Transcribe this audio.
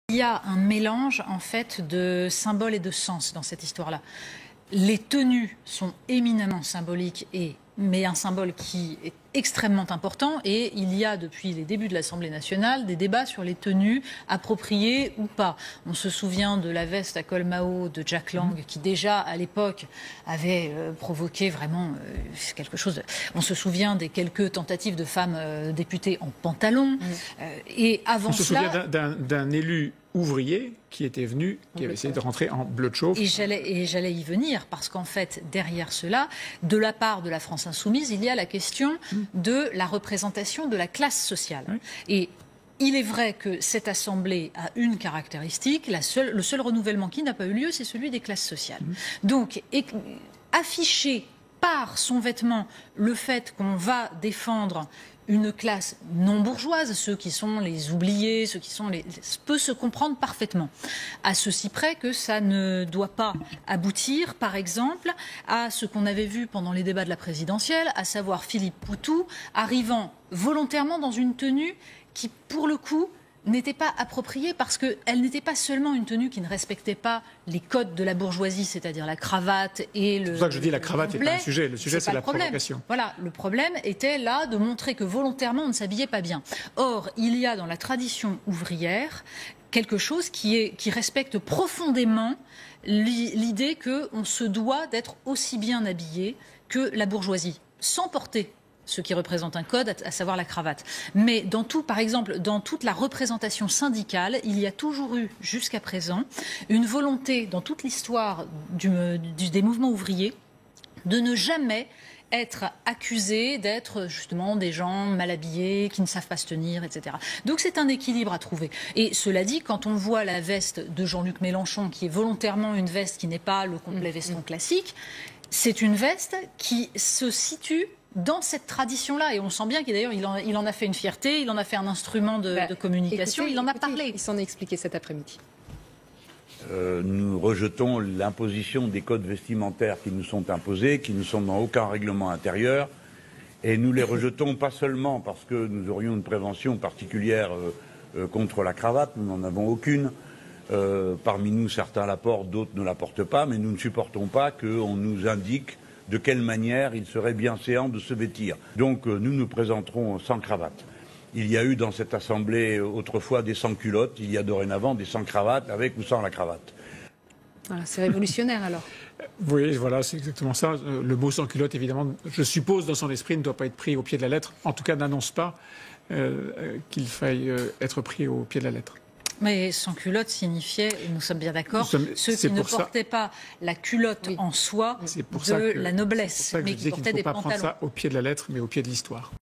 Il y a un mélange en fait de symboles et de sens dans cette histoire-là. Les tenues sont éminemment symboliques, mais un symbole qui est extrêmement important, et il y a depuis les débuts de l'Assemblée nationale des débats sur les tenues appropriées ou pas. On se souvient de la veste à col Mao de Jack Lang qui déjà à l'époque avait provoqué vraiment quelque chose. On se souvient des quelques tentatives de femmes députées en pantalon. Et avant cela, on se souvient d'un élu ouvrier qui était venu, qui avait essayé de rentrer en bleu de chauffe. Et j'allais y venir, parce qu'en fait, derrière cela, de la part de la France insoumise, il y a la question de la représentation de la classe sociale. Et il est vrai que cette Assemblée a une caractéristique, le seul renouvellement qui n'a pas eu lieu, c'est celui des classes sociales. Donc, afficher par son vêtement le fait qu'on va défendre une classe non bourgeoise, ceux qui sont les oubliés, ceux qui sont peut se comprendre parfaitement. À ceci près que ça ne doit pas aboutir, par exemple, à ce qu'on avait vu pendant les débats de la présidentielle, à savoir Philippe Poutou arrivant volontairement dans une tenue qui, pour le coup, n'était pas appropriée, parce qu'elle n'était pas seulement une tenue qui ne respectait pas les codes de la bourgeoisie, c'est-à-dire la cravate et le... C'est pour ça que je dis la cravate n'est pas un sujet. Le sujet, c'est la provocation. Voilà, le problème était là de montrer que volontairement on ne s'habillait pas bien. Or, il y a dans la tradition ouvrière quelque chose qui respecte profondément l'idée qu'on se doit d'être aussi bien habillé que la bourgeoisie, sans porter ce qui représente un code, à savoir la cravate. Mais par exemple, dans toute la représentation syndicale, il y a toujours eu, jusqu'à présent, une volonté, dans toute l'histoire des mouvements ouvriers, de ne jamais être accusés d'être justement des gens mal habillés, qui ne savent pas se tenir, etc. Donc c'est un équilibre à trouver. Et cela dit, quand on voit la veste de Jean-Luc Mélenchon, qui est volontairement une veste qui n'est pas le complet veston classique, c'est une veste qui se situe dans cette tradition-là, et on sent bien qu'il d'ailleurs il en a fait une fierté, il en a fait un instrument de communication, il en a parlé. Il s'en est expliqué cet après-midi. Nous rejetons l'imposition des codes vestimentaires qui nous sont imposés, qui ne sont dans aucun règlement intérieur, et nous les rejetons pas seulement parce que nous aurions une prévention particulière contre la cravate, nous n'en avons aucune. Parmi nous, certains la portent, d'autres ne la portent pas, mais nous ne supportons pas qu'on nous indique de quelle manière il serait bienséant de se vêtir. Donc nous nous présenterons sans cravate. Il y a eu dans cette Assemblée autrefois des sans-culottes, il y a dorénavant des sans-cravates, avec ou sans la cravate. Voilà, c'est révolutionnaire alors. Oui, voilà, c'est exactement ça. Le mot sans-culotte, évidemment, je suppose, dans son esprit, ne doit pas être pris au pied de la lettre. En tout cas, n'annonce pas qu'il faille être pris au pied de la lettre. Mais sans culotte signifiait, et nous sommes bien d'accord, ceux qui ne portaient pas la culotte en soi de la noblesse, mais qui portaient des pantalons. Il ne faut pas prendre ça au pied de la lettre, mais au pied de l'histoire.